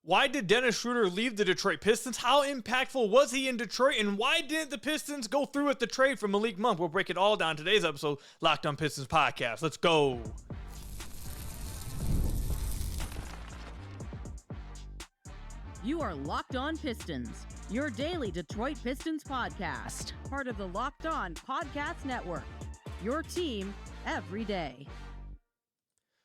Why did Dennis Schroeder leave the Detroit Pistons? How impactful was he in Detroit? And why didn't the Pistons go through with the trade for Malik Monk? We'll break it all down in today's episode, Locked On Pistons Podcast. Let's go. You are Locked On Pistons, your daily Detroit Pistons podcast, part of the Locked On Podcast Network, your team every day.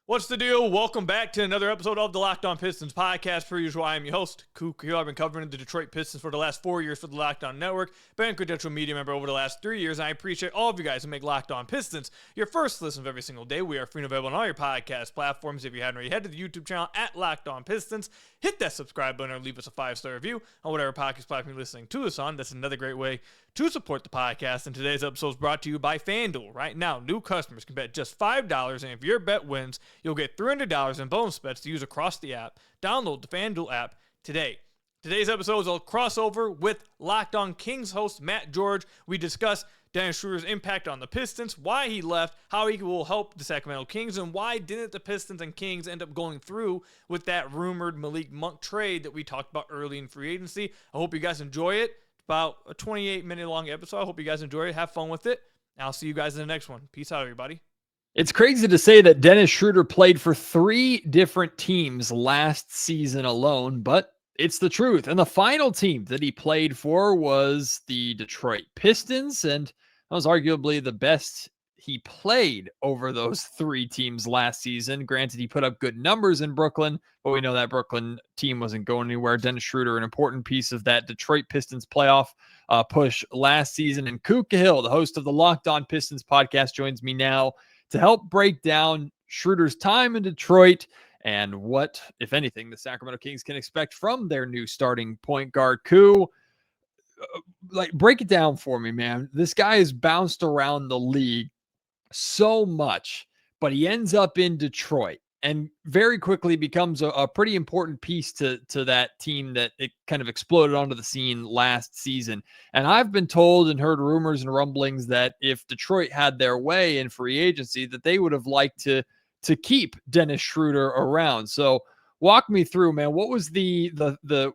What's the deal? Welcome back to another episode of the Locked On Pistons podcast. Per usual, I am your host, Kook Hill. I've been covering the Detroit Pistons for the last 4 years for the Locked On Network. Been a credential media member over the last 3 years, and I appreciate all of you guys who make Locked On Pistons your first listen of every single day. We are free and available on all your podcast platforms. If you hadn't already, head to the YouTube channel at Locked On Pistons. Hit that subscribe button or leave us a 5-star review on whatever podcast platform you're listening to us on. That's another great way to support the podcast. And today's episode is brought to you by FanDuel. Right now, new customers can bet just $5, and if your bet wins, you'll get $300 in bonus bets to use across the app. Download the FanDuel app today. Today's episode is a crossover with Locked On Kings host Matt George. We discuss Dennis Schroeder's impact on the Pistons, why he left, how he will help the Sacramento Kings, and why didn't the Pistons and Kings end up going through with that rumored Malik Monk trade that we talked about early in free agency. I hope you guys enjoy it. About a 28-minute long episode. I hope you guys enjoy it. Have fun with it. I'll see you guys in the next one. Peace out, everybody. It's crazy to say that Dennis Schroeder played for 3 different teams last season alone, but it's the truth. And the final team that he played for was the Detroit Pistons, and that was arguably the best he played over those 3 teams last season. Granted, he put up good numbers in Brooklyn, but we know that Brooklyn team wasn't going anywhere. Dennis Schroeder, an important piece of that Detroit Pistons playoff push last season. And Kook Hill, the host of the Locked On Pistons podcast, joins me now to help break down Schroeder's time in Detroit and what, if anything, the Sacramento Kings can expect from their new starting point guard. Koo, break it down for me, man. This guy has bounced around the league so much, but he ends up in Detroit and very quickly becomes a pretty important piece to that team that it kind of exploded onto the scene last season. And I've been told and heard rumors and rumblings that if Detroit had their way in free agency, that they would have liked to keep Dennis Schroeder around. So walk me through, man. What was the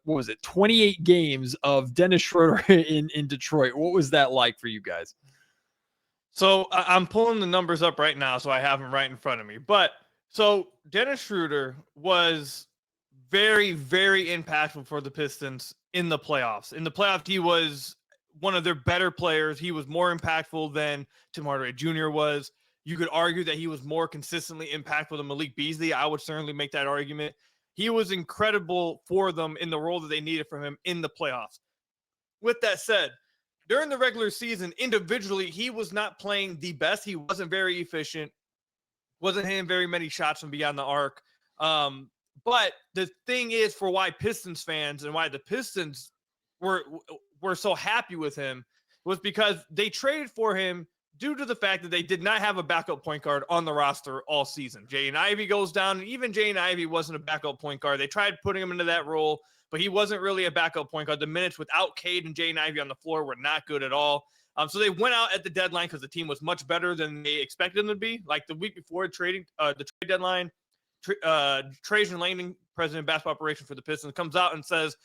what was it, 28 games of Dennis Schroeder in Detroit? What was that like for you guys? So I'm pulling the numbers up right now, so I have them right in front of me. But so Dennis Schroeder was very, very impactful for the Pistons in the playoffs. In the playoffs, he was one of their better players. He was more impactful than Tim Hardaway Jr. was. You could argue that he was more consistently impactful than Malik Beasley. I would certainly make that argument. He was incredible for them in the role that they needed from him in the playoffs. With that said, during the regular season, individually, he was not playing the best. He wasn't very efficient, wasn't hitting very many shots from beyond the arc. But the thing is, for why Pistons fans and why the Pistons were so happy with him was because they traded for him due to the fact that they did not have a backup point guard on the roster all season. Jaden Ivey goes down, and even Jaden Ivey wasn't a backup point guard. They tried putting him into that role, but he wasn't really a backup point guard. The minutes without Cade and Jaden Ivey on the floor were not good at all. So they went out at the deadline because the team was much better than they expected them to be. Like the week before the trade deadline, Trajan Langdon, president of basketball operations for the Pistons, comes out and says,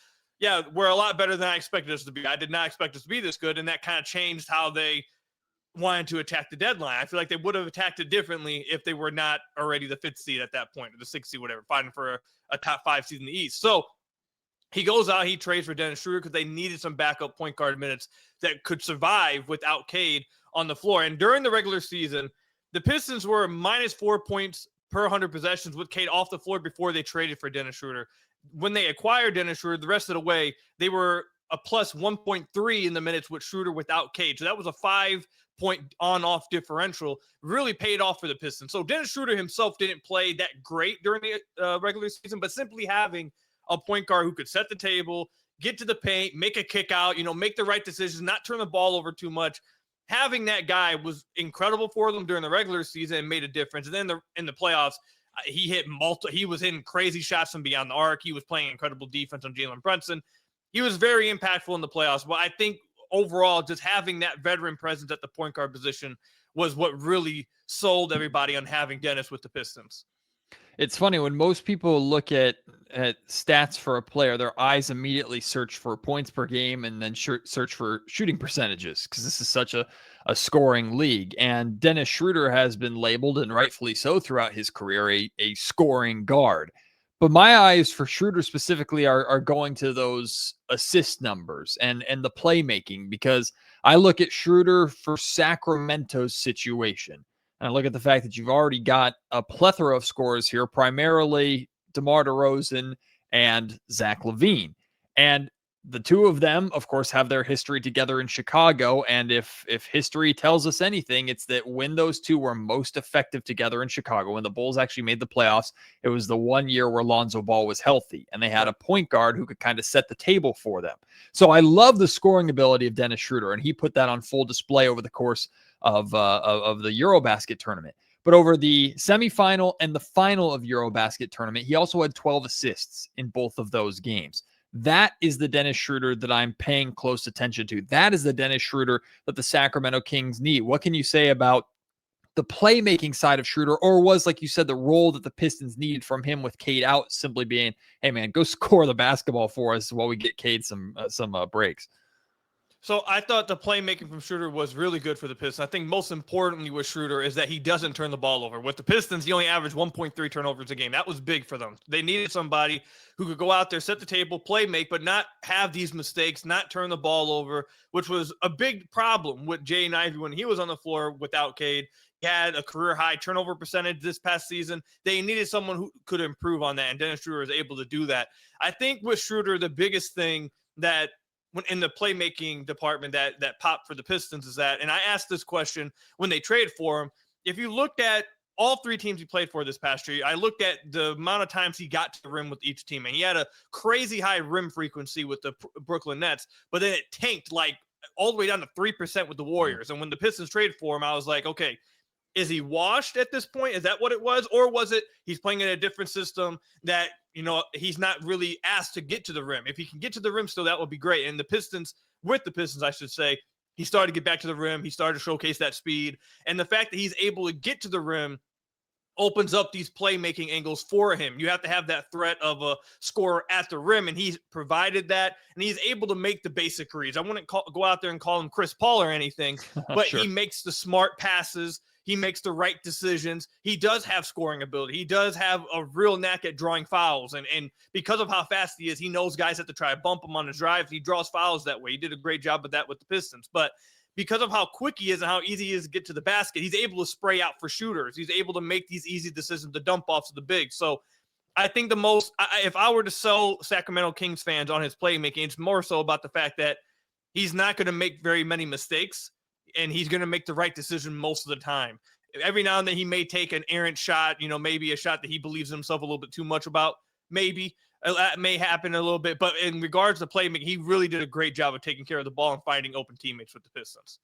yeah, we're a lot better than I expected us to be. I did not expect us to be this good, and that kind of changed how they wanted to attack the deadline. I feel like they would have attacked it differently if they were not already the 5th seed at that point, or the 6th seed, whatever, fighting for a top 5 seed in the East. So he goes out, he trades for Dennis Schroeder because they needed some backup point guard minutes that could survive without Cade on the floor. And during the regular season, the Pistons were minus 4 points per 100 possessions with Cade off the floor before they traded for Dennis Schroeder. When they acquired Dennis Schroeder, the rest of the way, they were a plus 1.3 in the minutes with Schroeder without Cade. So that was a 5-point on-off differential. Really paid off for the Pistons. So Dennis Schroeder himself didn't play that great during the regular season, but simply having a point guard who could set the table, get to the paint, make a kick out, make the right decisions, not turn the ball over too much. Having that guy was incredible for them during the regular season and made a difference. And then in the playoffs, he was hitting crazy shots from beyond the arc. He was playing incredible defense on Jalen Brunson. He was very impactful in the playoffs. But I think overall, just having that veteran presence at the point guard position was what really sold everybody on having Dennis with the Pistons. It's funny when most people look at stats for a player, their eyes immediately search for points per game and then search for shooting percentages because this is such a scoring league. And Dennis Schroeder has been labeled, and rightfully so throughout his career, a scoring guard. But my eyes for Schroeder specifically are going to those assist numbers and the playmaking, because I look at Schroeder for Sacramento's situation. And I look at the fact that you've already got a plethora of scorers here, primarily DeMar DeRozan and Zach LaVine. And the two of them, of course, have their history together in Chicago. And if history tells us anything, it's that when those two were most effective together in Chicago, when the Bulls actually made the playoffs, it was the one year where Lonzo Ball was healthy and they had a point guard who could kind of set the table for them. So I love the scoring ability of Dennis Schroeder, and he put that on full display over the course of the Eurobasket tournament. But over the semifinal and the final of Eurobasket tournament, he also had 12 assists in both of those games. That is the Dennis Schroeder that I'm paying close attention to. That is the Dennis Schroeder that the Sacramento Kings need. What can you say about the playmaking side of Schroeder, or was, like you said, the role that the Pistons needed from him with Cade out simply being, hey, man, go score the basketball for us while we get Cade some breaks? So I thought the playmaking from Schroeder was really good for the Pistons. I think most importantly with Schroeder is that he doesn't turn the ball over. With the Pistons, he only averaged 1.3 turnovers a game. That was big for them. They needed somebody who could go out there, set the table, play make, but not have these mistakes, not turn the ball over, which was a big problem with Jaden Ivey when he was on the floor without Cade. He had a career-high turnover percentage this past season. They needed someone who could improve on that, and Dennis Schroeder was able to do that. I think with Schroeder, the biggest thing that when in the playmaking department that popped for the Pistons is that, and I asked this question when they traded for him, if you looked at all three teams he played for this past year, I looked at the amount of times he got to the rim with each team, and he had a crazy high rim frequency with the Brooklyn Nets, but then it tanked like all the way down to 3% with the Warriors. And when the Pistons traded for him, I was like, okay, is he washed at this point? Is that what it was? Or was it he's playing in a different system that, you know, he's not really asked to get to the rim? If he can get to the rim still, that would be great. And the Pistons, I should say, he started to get back to the rim. He started to showcase that speed. And the fact that he's able to get to the rim opens up these playmaking angles for him. You have to have that threat of a scorer at the rim, and he's provided that, and he's able to make the basic reads. I wouldn't go out there and call him Chris Paul or anything, but Sure. He makes the smart passes. He makes the right decisions. He does have scoring ability. He does have a real knack at drawing fouls. And because of how fast he is, he knows guys have to try to bump him on his drive. He draws fouls that way. He did a great job of that with the Pistons. But because of how quick he is and how easy he is to get to the basket, he's able to spray out for shooters. He's able to make these easy decisions, the dump offs of the big. So I think the most, if I were to sell Sacramento Kings fans on his playmaking, it's more so about the fact that he's not going to make very many mistakes, and he's going to make the right decision most of the time. Every now and then he may take an errant shot, you know, maybe a shot that he believes himself a little bit too much about. Maybe that may happen a little bit, but in regards to playmaking, he really did a great job of taking care of the ball and finding open teammates with the Pistons.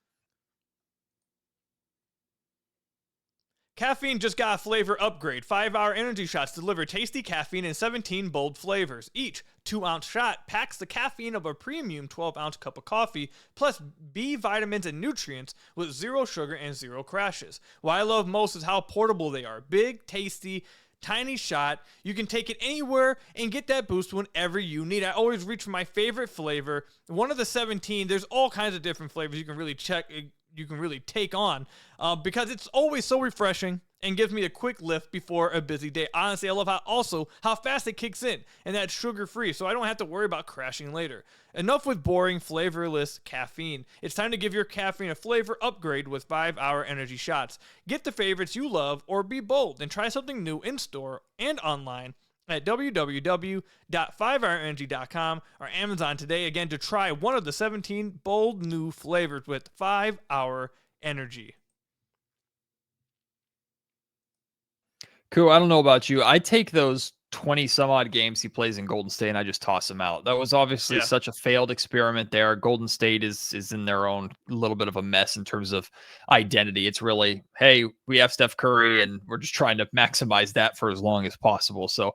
Caffeine just got a flavor upgrade. 5-hour energy shots deliver tasty caffeine in 17 bold flavors. Each 2-ounce shot packs the caffeine of a premium 12-ounce cup of coffee, plus B vitamins and nutrients with 0 sugar and 0 crashes. What I love most is how portable they are. Big, tasty, tiny shot. You can take it anywhere and get that boost whenever you need. I always reach for my favorite flavor. One of the 17, there's all kinds of different flavors you can really take on because it's always so refreshing and gives me a quick lift before a busy day. Honestly, I love how fast it kicks in, and that's sugar-free, so I don't have to worry about crashing later. Enough with boring, flavorless caffeine. It's time to give your caffeine a flavor upgrade with 5-hour energy shots. Get the favorites you love or be bold and try something new in-store and online at www.5hourenergy.com or Amazon today, again, to try one of the 17 bold new flavors with 5-hour energy. Cool. I don't know about you. I take those 20 some odd games he plays in Golden State and I just toss him out. That was obviously such a failed experiment there. Golden State is in their own little bit of a mess in terms of identity. It's really, hey, we have Steph Curry and we're just trying to maximize that for as long as possible. So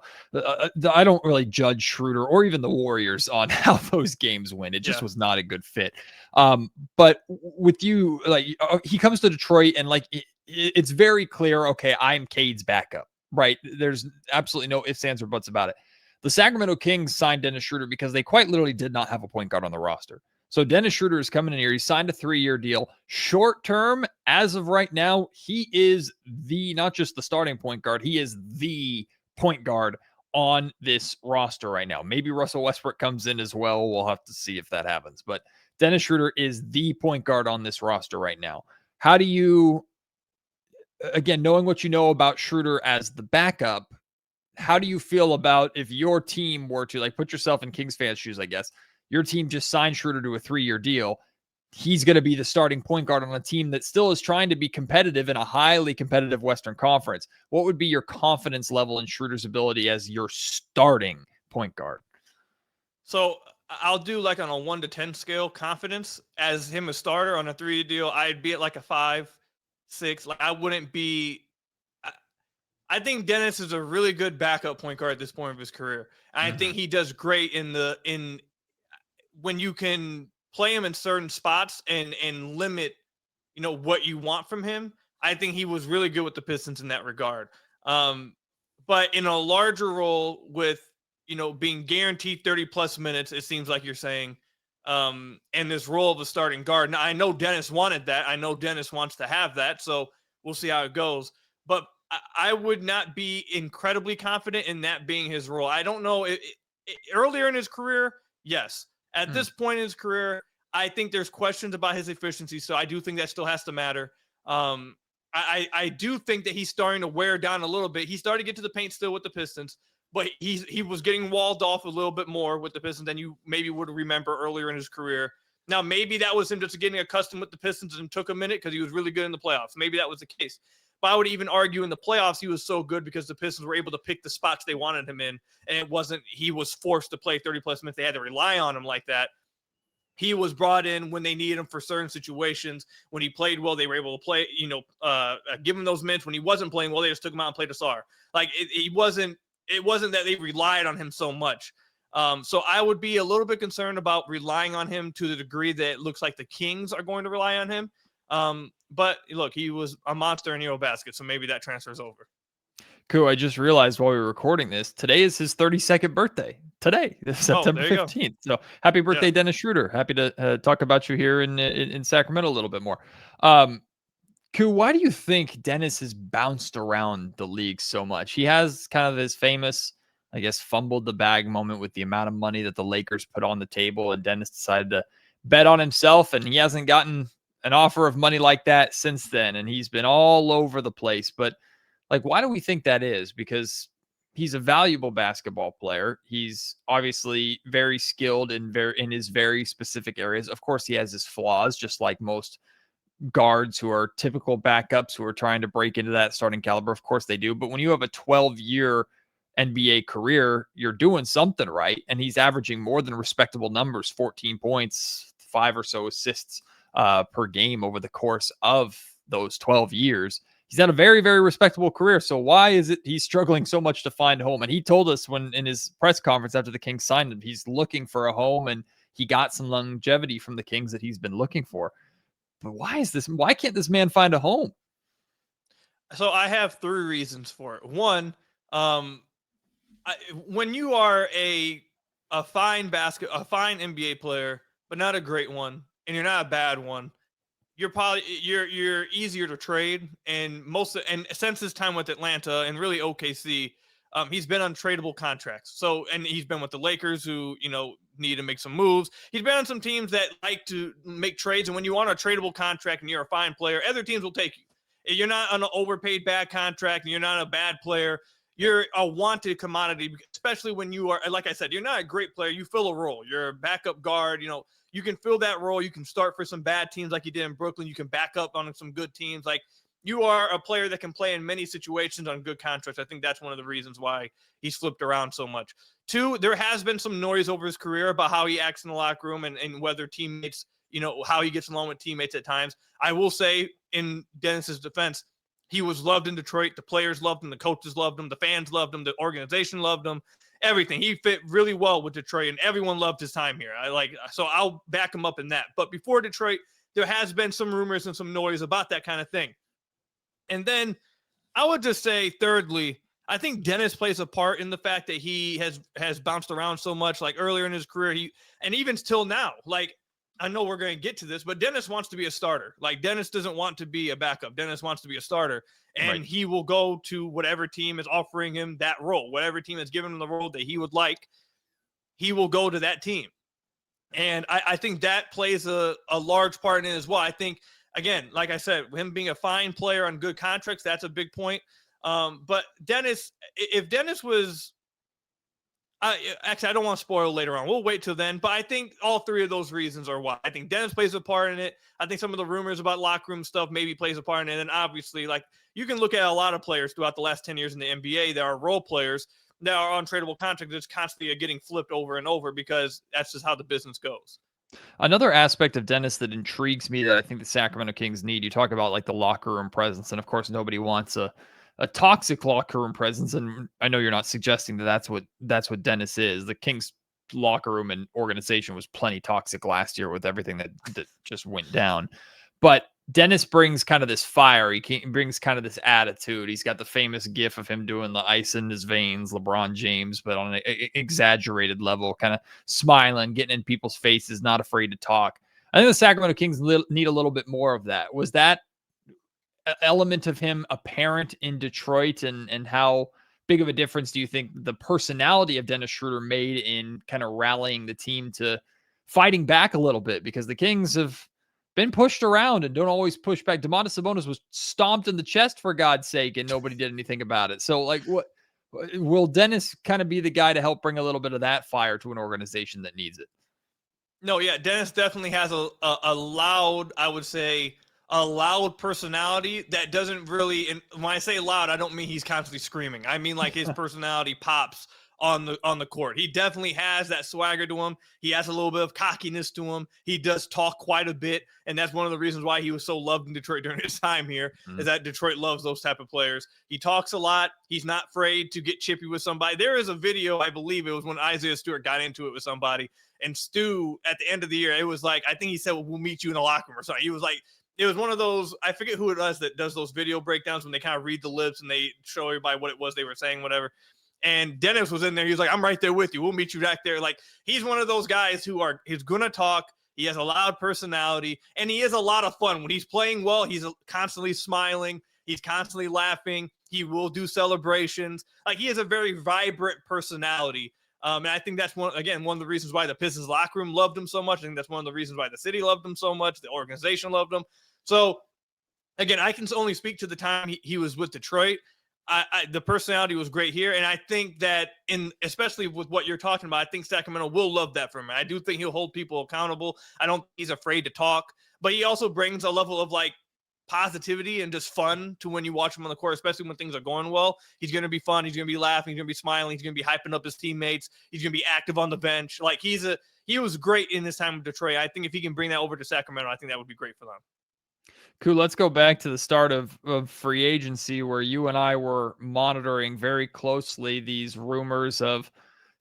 I don't really judge Schroeder or even the Warriors on how those games win. It just was not a good fit. But with you, like he comes to Detroit and like it's very clear, okay, I'm Cade's backup. right? There's absolutely no ifs, ands, or buts about it. The Sacramento Kings signed Dennis Schroeder because they quite literally did not have a point guard on the roster. So Dennis Schroeder is coming in here. He signed a 3-year deal. Short term, as of right now, he is not just the starting point guard, he is the point guard on this roster right now. Maybe Russell Westbrook comes in as well. We'll have to see if that happens. But Dennis Schroeder is the point guard on this roster right now. How do you, again, knowing what you know about Schroeder as the backup, how do you feel about if your team were to, like, put yourself in Kings fans' shoes, I guess, your team just signed Schroeder to a 3-year deal. He's going to be the starting point guard on a team that still is trying to be competitive in a highly competitive Western Conference. What would be your confidence level in Schroeder's ability as your starting point guard? So I'll do like on a 1 to 10 scale confidence as him a starter on a 3-year deal. I'd be at like a 5, 6. Like I wouldn't be. I think Dennis is a really good backup point guard at this point of his career. And I think he does great in when you can play him in certain spots and limit, what you want from him. I think he was really good with the Pistons in that regard. But in a larger role with, being guaranteed 30 plus minutes, it seems like you're saying, and this role of a starting guard. Now I know Dennis wanted that. I know Dennis wants to have that. So we'll see how it goes. But I would not be incredibly confident in that being his role. I don't know. Earlier in his career, yes. At this point in his career, I think there's questions about his efficiency. So I do think that still has to matter. I do think that he's starting to wear down a little bit. He started to get to the paint still with the Pistons, but he was getting walled off a little bit more with the Pistons than you maybe would remember earlier in his career. Now, maybe that was him just getting accustomed with the Pistons and took a minute because he was really good in the playoffs. Maybe that was the case. But I would even argue in the playoffs, he was so good because the Pistons were able to pick the spots they wanted him in. And it wasn't, he was forced to play 30 plus minutes. They had to rely on him like that. He was brought in when they needed him for certain situations. When he played well, they were able to play, give him those minutes. When he wasn't playing well, they just took him out and played Asar. Like it wasn't that they relied on him so much. So I would be a little bit concerned about relying on him to the degree that it looks like the Kings are going to rely on him. But look, he was a monster in Eurobasket, so maybe that transfers over. Cool. I just realized while we were recording this, today is his 32nd birthday. Today, September 15th. So happy birthday, Dennis Schroeder. Happy to talk about you here in Sacramento a little bit more. Koo, why do you think Dennis has bounced around the league so much? He has kind of his famous, I guess, fumbled the bag moment with the amount of money that the Lakers put on the table, and Dennis decided to bet on himself, and he hasn't gotten an offer of money like that since then, and he's been all over the place. But like, why do we think that is? Because he's a valuable basketball player. He's obviously very skilled in his very specific areas. Of course, he has his flaws, just like most guards who are typical backups who are trying to break into that starting caliber. Of course they do. But when you have a 12-year NBA career, you're doing something right. And he's averaging more than respectable numbers, 14 points, 5 or so assists per game over the course of those 12 years. He's had a very, very respectable career. So why is it he's struggling so much to find a home? And he told us when in his press conference after the Kings signed him, he's looking for a home and he got some longevity from the Kings that he's been looking for. But why can't this man find a home? So I have 3 reasons for it. One, when you are a fine NBA player, but not a great one, and you're not a bad one, you're easier to trade. And since his time with Atlanta and really OKC, he's been on tradable contracts. And he's been with the Lakers, who need to make some moves. He's been on some teams that like to make trades, and when you're on a tradable contract and you're a fine player, other teams will take you. If you're not on an overpaid bad contract and you're not a bad player, you're a wanted commodity, especially when you are, like I said, you're not a great player. You fill a role. You're a backup guard. You can fill that role. You can start for some bad teams like you did in Brooklyn. You can back up on some good teams. Like, you are a player that can play in many situations on good contracts. I think that's one of the reasons why he's flipped around so much. 2, there has been some noise over his career about how he acts in the locker room and whether teammates, how he gets along with teammates at times. I will say, in Dennis's defense, he was loved in Detroit. The players loved him. The coaches loved him. The fans loved him. The organization loved him. Everything. He fit really well with Detroit, and everyone loved his time here. So I'll back him up in that. But before Detroit, there has been some rumors and some noise about that kind of thing. And then I would just say, thirdly, I think Dennis plays a part in the fact that he has bounced around so much. Like earlier in his career, and even till now, like I know we're going to get to this, but Dennis wants to be a starter. Like Dennis doesn't want to be a backup. Dennis wants to be a starter, and he will go to whatever team is offering him that role, whatever team has given him the role that he would like. He will go to that team. And I think that plays a large part in it as well. I think, again, like I said, him being a fine player on good contracts, that's a big point. But Dennis, if Dennis was, actually, I don't want to spoil later on. We'll wait till then. But I think all three of those reasons are why. I think Dennis plays a part in it. I think some of the rumors about locker room stuff maybe plays a part in it. And obviously, like you can look at a lot of players throughout the last 10 years in the NBA that are role players that are untradeable contracts that's constantly getting flipped over and over because that's just how the business goes. Another aspect of Dennis that intrigues me that I think the Sacramento Kings need, you talk about like the locker room presence, and of course nobody wants a toxic locker room presence, and I know you're not suggesting that that's what Dennis is. The Kings locker room and organization was plenty toxic last year with everything that just went down. But Dennis brings kind of this fire. He brings kind of this attitude. He's got the famous gif of him doing the ice in his veins, LeBron James, but on an exaggerated level, kind of smiling, getting in people's faces, not afraid to talk. I think the Sacramento Kings need a little bit more of that. Was that element of him apparent in Detroit, and how big of a difference do you think the personality of Dennis Schroeder made in kind of rallying the team to fighting back a little bit? Because the Kings have been pushed around and don't always push back. Domantas Sabonis was stomped in the chest, for God's sake, and nobody did anything about it. So, like, what will Dennis kind of be the guy to help bring a little bit of that fire to an organization that needs it? No, yeah, Dennis definitely has a loud, I would say, a loud personality that doesn't really, and when I say loud, I don't mean he's constantly screaming. I mean like his personality pops on the court. He definitely has that swagger to him. He has a little bit of cockiness to him. He does talk quite a bit, and that's one of the reasons why he was so loved in Detroit during his time here, is that Detroit loves those type of players. He talks a lot. He's not afraid to get chippy with somebody. There is a video, I believe it was when Isaiah Stewart got into it with somebody, and Stu, at the end of the year, it was like, I think he said, well, we'll meet you in the locker room or something. He was like, it was one of those, I forget who it was that does those video breakdowns when they kind of read the lips and they show everybody what it was they were saying, whatever. And Dennis was in there. He was like, I'm right there with you. We'll meet you back there. Like, he's one of those guys he's going to talk. He has a loud personality, and he is a lot of fun. When he's playing well, he's constantly smiling. He's constantly laughing. He will do celebrations. Like, he has a very vibrant personality. And I think that's one of the reasons why the Pistons locker room loved him so much. I think that's one of the reasons why the city loved him so much. The organization loved him. So, again, I can only speak to the time he was with Detroit. The personality was great here, and I think that especially with what you're talking about, I think Sacramento will love that from him. I do think he'll hold people accountable. I don't think he's afraid to talk, but he also brings a level of like positivity and just fun to when you watch him on the court, especially when things are going well. He's going to be fun. He's going to be laughing. He's going to be smiling. He's going to be hyping up his teammates. He's going to be active on the bench. Like he was great in his time with Detroit. I think if he can bring that over to Sacramento, I think that would be great for them. Cool. Let's go back to the start of free agency, where you and I were monitoring very closely these rumors of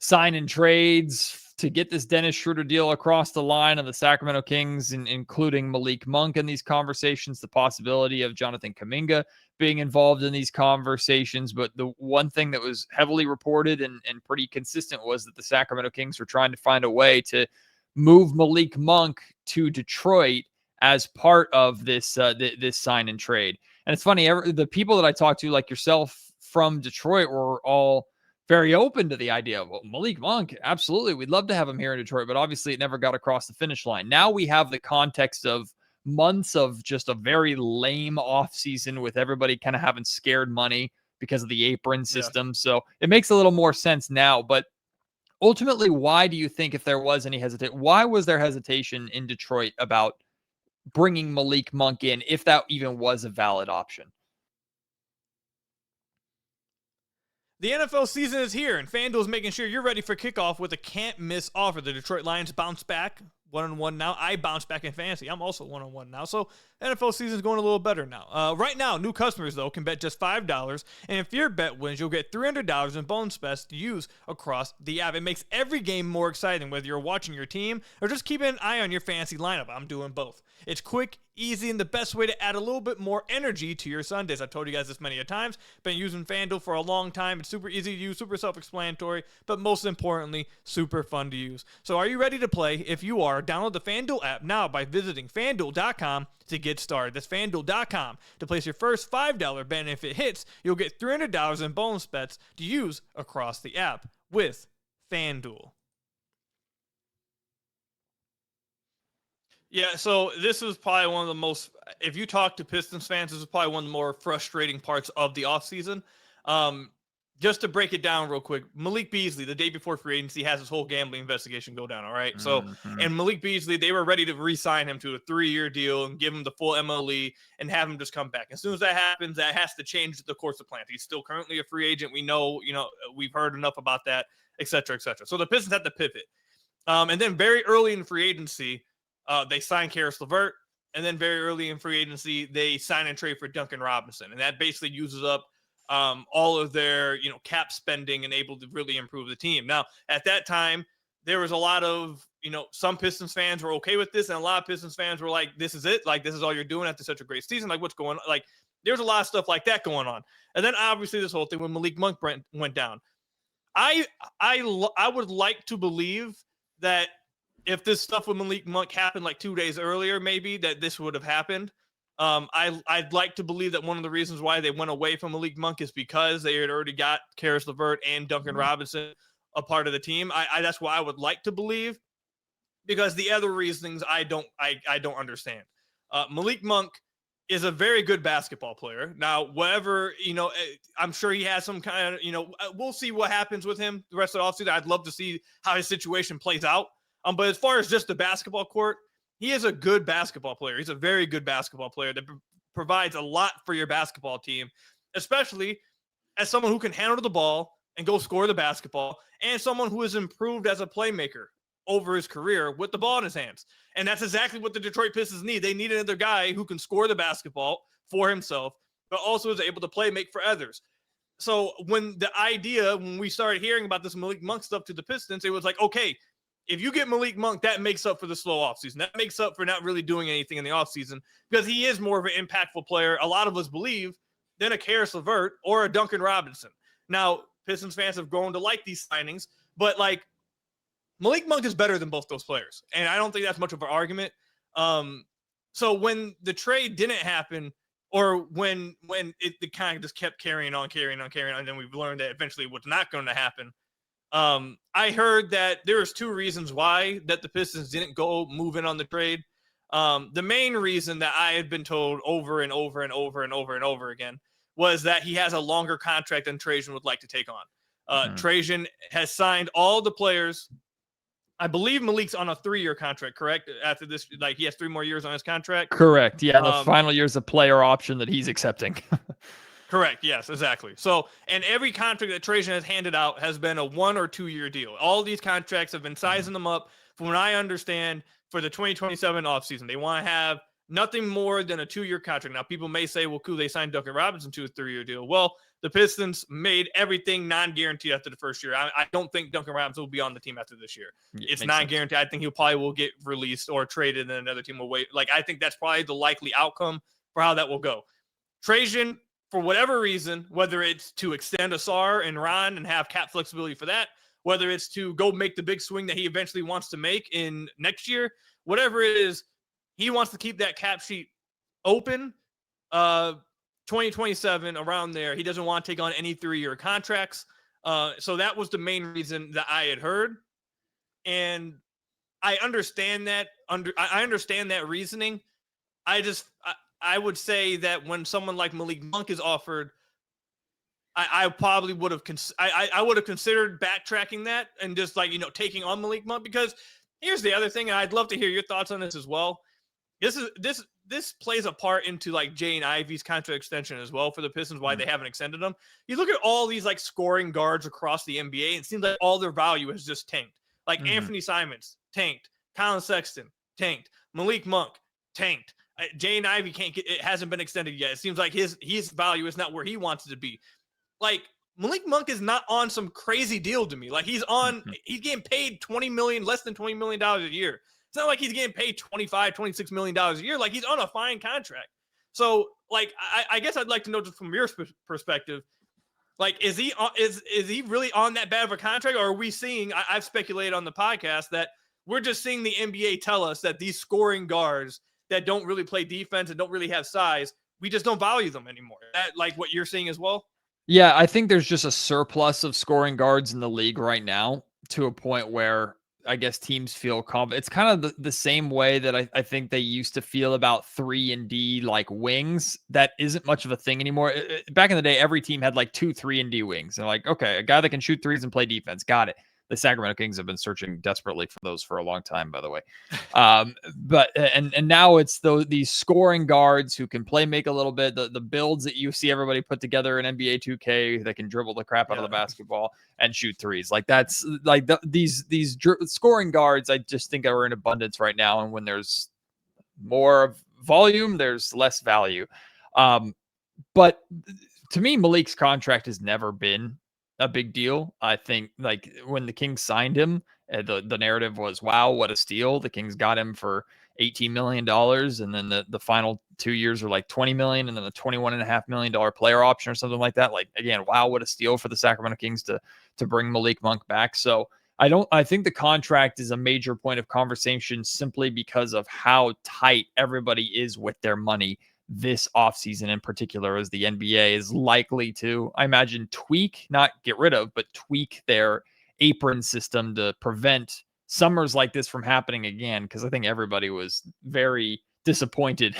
sign and trades to get this Dennis Schroeder deal across the line of the Sacramento Kings, including Malik Monk in these conversations, the possibility of Jonathan Kuminga being involved in these conversations. But the one thing that was heavily reported and pretty consistent was that the Sacramento Kings were trying to find a way to move Malik Monk to Detroit as part of this this sign and trade. And it's funny, the people that I talked to, like yourself from Detroit, were all very open to the idea of, well, Malik Monk, absolutely, we'd love to have him here in Detroit, but obviously it never got across the finish line. Now we have the context of months of just a very lame offseason with everybody kind of having scared money because of the apron system. Yeah. So it makes a little more sense now. But ultimately, why do you think, if there was any hesitation, why was there hesitation in Detroit about bringing Malik Monk in, if that even was a valid option? The NFL season is here, and FanDuel is making sure you're ready for kickoff with a can't-miss offer. The Detroit Lions bounce back 1-1 now. I bounce back in fantasy. I'm also 1-1 now, so NFL season is going a little better now. Right now, new customers, though, can bet just $5, and if your bet wins, you'll get $300 in bonus bets to use across the app. It makes every game more exciting, whether you're watching your team or just keeping an eye on your fantasy lineup. I'm doing both. It's quick, easy, and the best way to add a little bit more energy to your Sundays. I've told you guys this many a times. Been using FanDuel for a long time. It's super easy to use, super self-explanatory, but most importantly, super fun to use. So are you ready to play? If you are, download the FanDuel app now by visiting FanDuel.com to get started. That's FanDuel.com to place your first $5 bet, and if it hits, you'll get $300 in bonus bets to use across the app with FanDuel. Yeah, so this is probably one of the most, if you talk to Pistons fans, this is probably one of the more frustrating parts of the offseason. Just to break it down real quick, Malik Beasley, the day before free agency, has his whole gambling investigation go down, all right? So, and Malik Beasley, they were ready to re-sign him to a 3-year deal and give him the full MLE and have him just come back. As soon as that happens, that has to change the course of play. He's still currently a free agent. We know, we've heard enough about that, et cetera, et cetera. So the Pistons had to pivot. And then very early in free agency, they signed Karis LeVert, and then very early in free agency, they sign and trade for Duncan Robinson, and that basically uses up all of their cap spending and able to really improve the team. Now, at that time, there was a lot of some Pistons fans were okay with this, and a lot of Pistons fans were like, "This is it, like this is all you're doing after such a great season. Like what's going on?" Like there's a lot of stuff like that going on, and then obviously this whole thing when Malik Monk went down. I would like to believe that if this stuff with Malik Monk happened like 2 days earlier, maybe that this would have happened. I'd like to believe that one of the reasons why they went away from Malik Monk is because they had already got Karis LeVert and Duncan Robinson a part of the team. That's why I would like to believe, because the other reasonings I don't understand. Malik Monk is a very good basketball player. Now, whatever, I'm sure he has some kind of, we'll see what happens with him the rest of the offseason. I'd love to see how his situation plays out. But as far as just the basketball court, he is a good basketball player. He's a very good basketball player that provides a lot for your basketball team, especially as someone who can handle the ball and go score the basketball, and someone who has improved as a playmaker over his career with the ball in his hands. And that's exactly what the Detroit Pistons need. They need another guy who can score the basketball for himself, but also is able to make for others. So when we started hearing about this Malik Monk stuff to the Pistons, it was like, okay, if you get Malik Monk, that makes up for the slow offseason. That makes up for not really doing anything in the offseason, because he is more of an impactful player, a lot of us believe, than a Karis LeVert or a Duncan Robinson. Now, Pistons fans have grown to like these signings, but like Malik Monk is better than both those players, and I don't think that's much of an argument. So when the trade didn't happen, or when it kind of just kept carrying on, and then we've learned that eventually it was not going to happen. I heard that there was 2 reasons why that the Pistons didn't go move in on the trade. The main reason that I had been told over and over and over and over and over again was that he has a longer contract than Trajan would like to take on. Trajan has signed all the players. I believe Malik's on a 3-year contract, correct? After this, like he has 3 more years on his contract. Correct. Yeah. The final year is a player option that he's accepting. Correct. Yes, exactly. So, and every contract that Trajan has handed out has been a 1 or 2 year deal. All these contracts have been sizing them up, from what I understand, for the 2027 offseason. They want to have nothing more than a 2-year contract. Now, people may say, well, cool, they signed Duncan Robinson to a 3-year deal. Well, the Pistons made everything non-guaranteed after the first year. I don't think Duncan Robinson will be on the team after this year. Yeah, it's non-guaranteed. I think he probably will get released or traded, and another team will wait. Like, I think that's probably the likely outcome for how that will go. Trajan, for whatever reason, whether it's to extend Asar and Ron and have cap flexibility for that, whether it's to go make the big swing that he eventually wants to make in next year, whatever it is, he wants to keep that cap sheet open. 2027, around there, he doesn't want to take on any 3-year contracts. So that was the main reason that I had heard. And I understand that. I understand that reasoning. I would say that when someone like Malik Monk is offered, I probably would have I would have considered backtracking that and just taking on Malik Monk, because here's the other thing, and I'd love to hear your thoughts on this as well. This plays a part into like Jay and Ivey's contract extension as well for the Pistons, why they haven't extended them. You look at all these like scoring guards across the NBA, and it seems like all their value has just tanked. Like Anthony Simons tanked, Colin Sexton tanked, Malik Monk tanked. Jay and Ivey it hasn't been extended yet. It seems like his value is not where he wants it to be. Like Malik Monk is not on some crazy deal to me. Like he's getting paid less than $20 million a year. It's not like he's getting paid $26 million a year. Like, he's on a fine contract. So, like, I guess I'd like to know just from your perspective, like, is he really on that bad of a contract, or are we seeing? I've speculated on the podcast that we're just seeing the NBA tell us that these scoring guards that don't really play defense and don't really have size, we just don't value them anymore. That, like, what you're seeing as well? Yeah, I think there's just a surplus of scoring guards in the league right now, to a point where I guess teams feel confident. It's kind of the same way that I think they used to feel about 3-and-D like wings. That isn't much of a thing anymore. Back in the day, every team had like 2 3-and-D wings. And like, okay, a guy that can shoot threes and play defense. Got it. The Sacramento Kings have been searching desperately for those for a long time, by the way. But now it's these scoring guards who can play make a little bit. The builds that you see everybody put together in NBA 2K that can dribble the crap out of the basketball and shoot threes. Like, that's like these scoring guards, I just think are in abundance right now. And when there's more volume, there's less value. But to me, Malik's contract has never been a big deal. I think, like, when the Kings signed him, the narrative was, wow, what a steal. The Kings got him for $18 million. And then the final 2 years are like $20 million, and then a $21.5 million player option or something like that. Like, again, wow, what a steal for the Sacramento Kings to bring Malik Monk back. So I think the contract is a major point of conversation simply because of how tight everybody is with their money this offseason, in particular, as the NBA is likely to, I imagine, tweak, not get rid of, but tweak their apron system to prevent summers like this from happening again. Because I think everybody was very disappointed,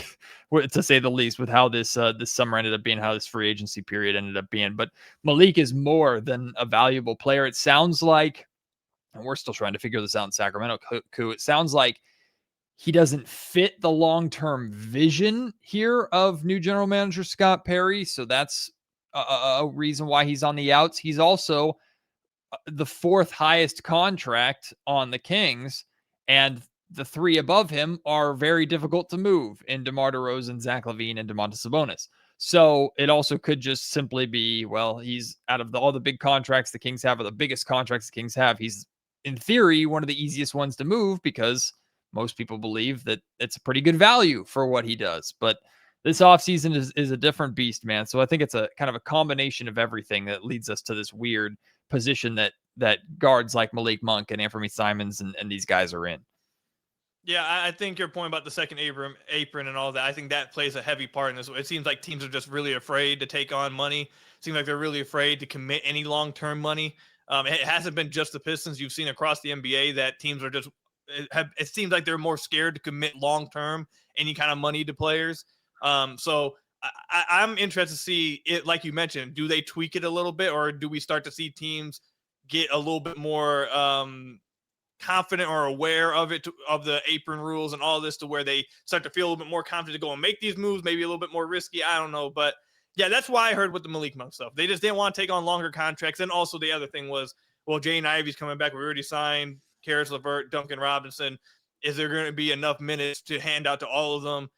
to say the least, with how this summer ended up being, how this free agency period ended up being. But Malik is more than a valuable player. It sounds like, and we're still trying to figure this out in Sacramento, it sounds like he doesn't fit the long-term vision here of new general manager Scott Perry. So that's a reason why he's on the outs. He's also the 4th highest contract on the Kings, and the 3 above him are very difficult to move in DeMar DeRozan, Zach LaVine, and Domantas Sabonis. So it also could just simply be, well, he's out of all the big contracts the Kings have, or the biggest contracts the Kings have, he's in theory one of the easiest ones to move, because most people believe that it's a pretty good value for what he does. But this offseason is a different beast, man. So I think it's a kind of a combination of everything that leads us to this weird position that guards like Malik Monk and Anthony Simons and these guys are in. Yeah, I think your point about the second apron and all that, I think that plays a heavy part in this. It seems like teams are just really afraid to take on money. It seems like they're really afraid to commit any long-term money. It hasn't been just the Pistons. You've seen across the NBA that teams are just, it seems like they're more scared to commit long-term any kind of money to players. So I'm interested to see it, like you mentioned, do they tweak it a little bit, or do we start to see teams get a little bit more confident or aware of it, of the apron rules and all this, to where they start to feel a little bit more confident to go and make these moves, maybe a little bit more risky. I don't know. But yeah, that's why I heard with the Malik Monk stuff. They just didn't want to take on longer contracts. And also the other thing was, well, Jaden Ivey's coming back. We already signed Karis LeVert, Duncan Robinson. Is there going to be enough minutes to hand out to all of them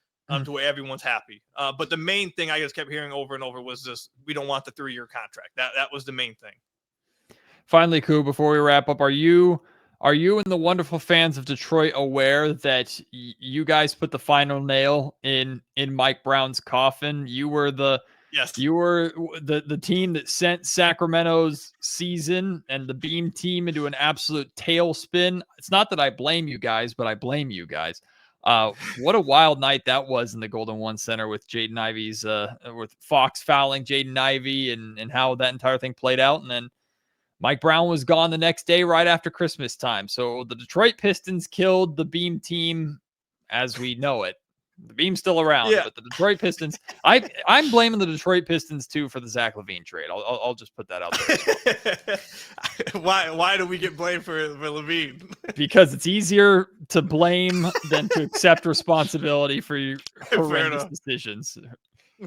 to where everyone's happy? But the main thing I just kept hearing over and over was just, we don't want the 3-year contract. That was the main thing. Finally, Koo, before we wrap up, are you and the wonderful fans of Detroit aware that you guys put the final nail in Mike Brown's coffin? You were the team that sent Sacramento's season and the Beam team into an absolute tailspin. It's not that I blame you guys, but I blame you guys. What a wild night that was in the Golden One Center with Jaden Ivey's with Fox fouling Jaden Ivey and how that entire thing played out. And then Mike Brown was gone the next day right after Christmas time. So the Detroit Pistons killed the Beam team as we know it. The Beam's still around, but the Detroit Pistons, I'm blaming the Detroit Pistons too for the Zach LaVine trade. I'll just put that out there. Why do we get blamed for LaVine? Because it's easier to blame than to accept responsibility for your horrendous decisions.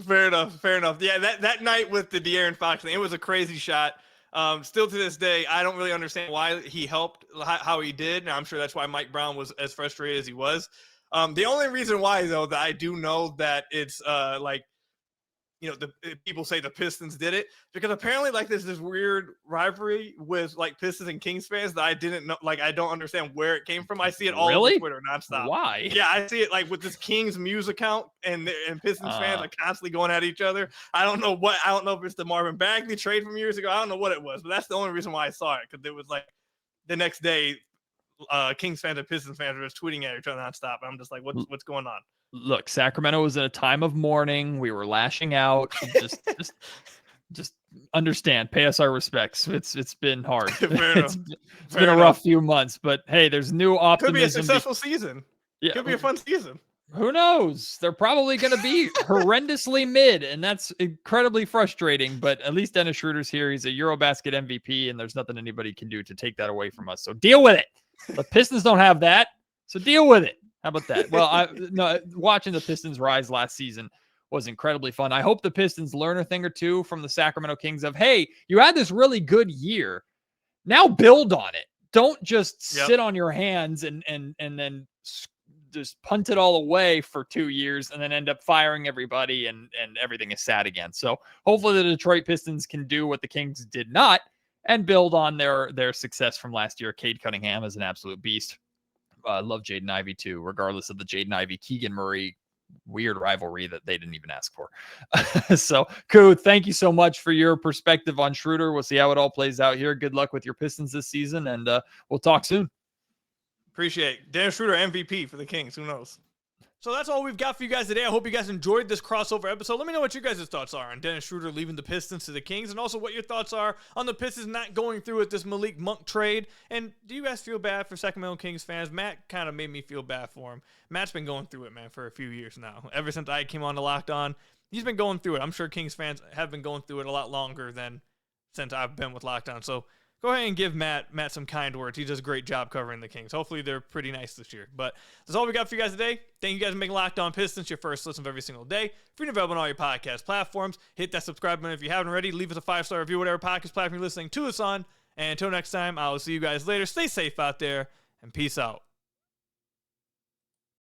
Fair enough. Yeah, that night with the De'Aaron Fox thing, it was a crazy shot. Still to this day, I don't really understand why he helped, how he did. And I'm sure that's why Mike Brown was as frustrated as he was. The only reason why, though, that I do know that it's like the people say the Pistons did it, because apparently like there's this weird rivalry with like Pistons and Kings fans that I didn't know. Like, I don't understand where it came from. I see it all over Twitter nonstop. Why? Yeah, I see it like with this Kings Muse account, and Pistons fans are constantly going at each other. I don't know if it's the Marvin Bagley trade from years ago. I don't know what it was, but that's the only reason why I saw it, because it was like the next day, Kings fans and Pistons fans were just tweeting at each other nonstop. I'm just like, what's going on? Look, Sacramento was in a time of mourning. We were lashing out. Just understand. Pay us our respects. It's been hard. It's been a rough few months, but hey, there's new optimism. Could be a successful season. Yeah, could be a fun season. Who knows? They're probably going to be horrendously mid, and that's incredibly frustrating. But at least Dennis Schroeder's here. He's a Eurobasket MVP, and there's nothing anybody can do to take that away from us. So deal with it. The Pistons don't have that, so deal with it. How about that? Well, watching the Pistons rise last season was incredibly fun. I hope the Pistons learn a thing or two from the Sacramento Kings of, hey, you had this really good year. Now build on it. Don't just sit on your hands and then just punt it all away for 2 years and then end up firing everybody and everything is sad again. So hopefully the Detroit Pistons can do what the Kings did not and build on their success from last year. Cade Cunningham is an absolute beast. I love Jaden Ivey too, regardless of the Jaden Ivey Keegan Murray weird rivalry that they didn't even ask for. So, Koo, thank you so much for your perspective on Schroeder. We'll see how it all plays out here. Good luck with your Pistons this season, and we'll talk soon. Appreciate it. Dennis Schroeder MVP for the Kings. Who knows? So that's all we've got for you guys today. I hope you guys enjoyed this crossover episode. Let me know what your guys' thoughts are on Dennis Schroeder leaving the Pistons to the Kings, and also what your thoughts are on the Pistons not going through with this Malik Monk trade. And do you guys feel bad for Sacramento Kings fans? Matt kind of made me feel bad for him. Matt's been going through it, man, for a few years now. Ever since I came on to Locked On, he's been going through it. I'm sure Kings fans have been going through it a lot longer than since I've been with Locked On. So go ahead and give Matt some kind words. He does a great job covering the Kings. Hopefully they're pretty nice this year. But that's all we got for you guys today. Thank you guys for making Locked On Pistons your first listen of every single day. Free and available on all your podcast platforms. Hit that subscribe button if you haven't already. Leave us a 5-star review, whatever podcast platform you're listening to us on. And until next time, I will see you guys later. Stay safe out there, and peace out.